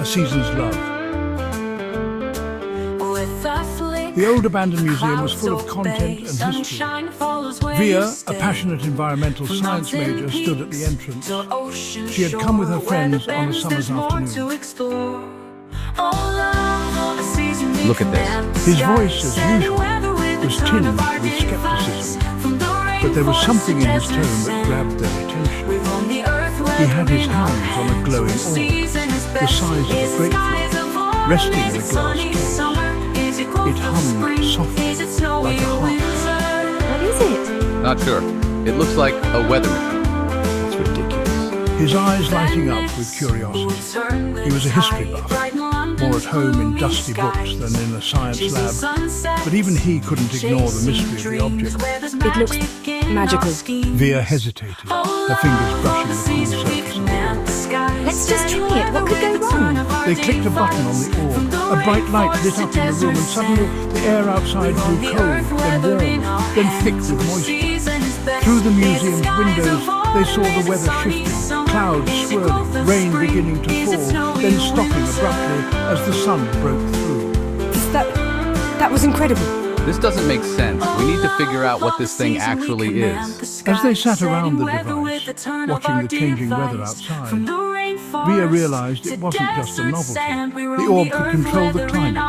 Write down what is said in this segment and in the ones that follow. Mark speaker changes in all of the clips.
Speaker 1: A Season's Love. The old abandoned museum was full of content and history. Via, a passionate environmental science major, stood at the entrance. She had come with her friends on a summer's afternoon.
Speaker 2: Look at this.
Speaker 1: His voice, as usual, was tinged with skepticism, but there was something in his tone that grabbed their attention. He had his hands on a glowing orb, the size of a grapefruit, resting in a glass case. It hummed softly, like a harp.
Speaker 3: What is it?
Speaker 2: Not sure. It looks like a weather machine. It's ridiculous.
Speaker 1: His eyes lighting up with curiosity. He was a history buff, more at home in dusty books than in a science lab, but even he couldn't ignore the mystery of the object.
Speaker 3: It looks magical.
Speaker 1: Via hesitated, her fingers brushing the cool surface of the orb.
Speaker 3: Let's just try it. What could go wrong?
Speaker 1: They clicked a button on the orb. A bright light lit up in the room, and suddenly the air outside grew cold, then warm, then thick with moisture. Through the museum's windows, they saw the weather shifting, clouds swirling, rain beginning to fall, then stopping abruptly as the sun broke through.
Speaker 3: That was incredible.
Speaker 2: This doesn't make sense. We need to figure out what this thing actually is.
Speaker 1: As they sat around the device, watching the changing weather outside, Via realized it wasn't just a novelty. The orb could control the climate.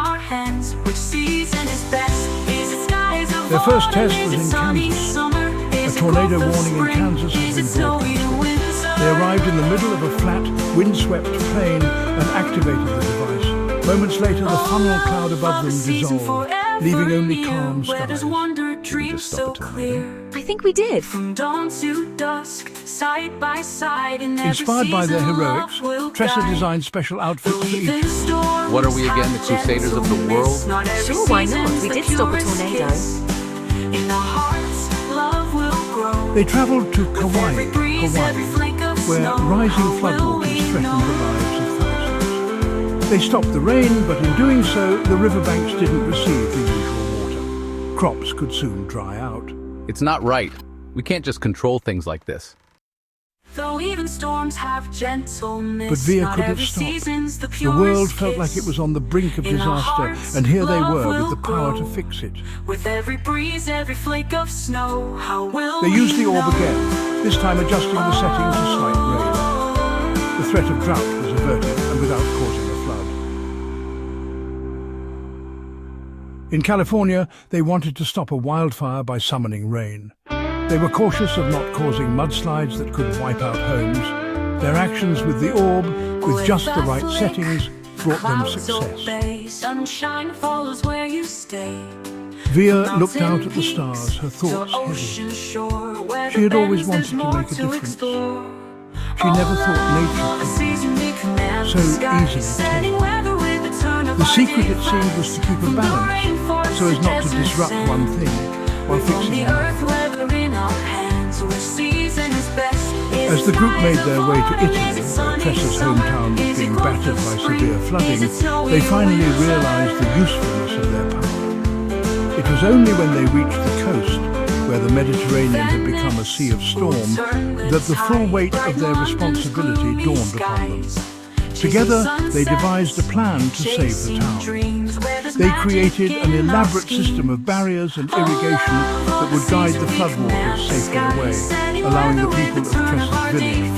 Speaker 1: Their first test was in Kansas. A tornado warning in Kansas had been broadcast. They arrived in the middle of a flat, windswept plain and activated the device. Moments later, the funnel cloud above them dissolved, leaving only calm skies.
Speaker 2: Should we just stop the tornado?
Speaker 3: I think we did.
Speaker 1: Inspired by their heroics, Tressa designed special outfits for each.
Speaker 2: What are we again, the Crusaders of the world?
Speaker 3: Sure, why not? We did stop a tornado.
Speaker 1: They travelled to Kauai, where rising floodwaters threatened the lives of thousands. They stopped the rain, but in doing so, the riverbanks didn't receive the usual water. Crops could soon dry out.
Speaker 2: It's not right. We can't just control things like this.
Speaker 4: Though even storms have gentleness,
Speaker 1: But Via couldn't stop. The world felt like it was on the brink of disaster, and here they were with the power to fix it.
Speaker 4: With every breeze, every flake of snow, how will
Speaker 1: They used the orb again, this time adjusting the settings to slight rain. The threat of drought was averted, and without causing a flood. In California, they wanted to stop a wildfire by summoning rain. They were cautious of not causing mudslides that could wipe out homes. Their actions with the orb, with just the right settings, brought them success.
Speaker 4: Sunshine follows where you stay.
Speaker 1: Via looked out at the stars, her thoughts heavy. She had always wanted to make a difference. She never thought nature could so easily tame. The secret, it seemed, was to keep a balance, so as not to disrupt one thing while fixing another. As the group made their way to Italy, Tressa's hometown was being battered by severe flooding, they finally realized the usefulness of their power. It was only when they reached the coast, where the Mediterranean had become a sea of storm, that the full weight of their responsibility dawned upon them. Together, they devised a plan to save the town. They created an elaborate system of barriers and irrigation that would guide the floodwaters safely away, allowing the people of Tressa's village to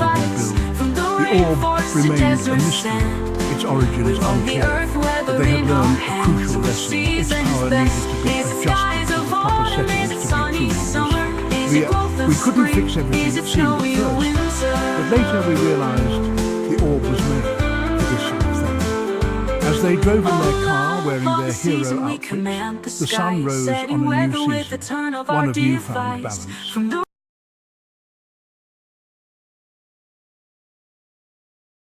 Speaker 1: rebuild. The orb remained a mystery, its origins unclear, but they had learned a crucial lesson. Its power needed to be adjusted to the proper settings to be truly useful. We couldn't fix everything, it seemed at first, but later we realized the orb was made. As they drove in their car, wearing their hero outfits, the sun rose on a new season, one of newfound balance.